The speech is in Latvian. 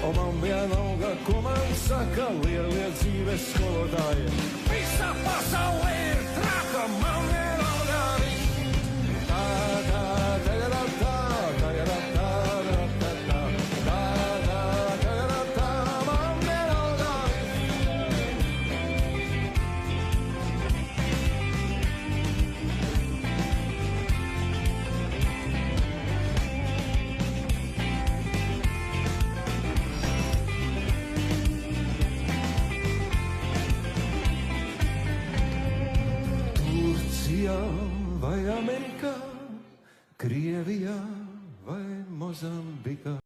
O man vienalga, ko man saka lielie dzīves skolotāji. Visa pasaule ir traka, man vienalga viss. Tā, tā, tagaratā, tagaratā, ratatā. Tā, tā, tagaratā, man vienalga Turcijā vai Amerikā, Krievijā vai Mozambikā.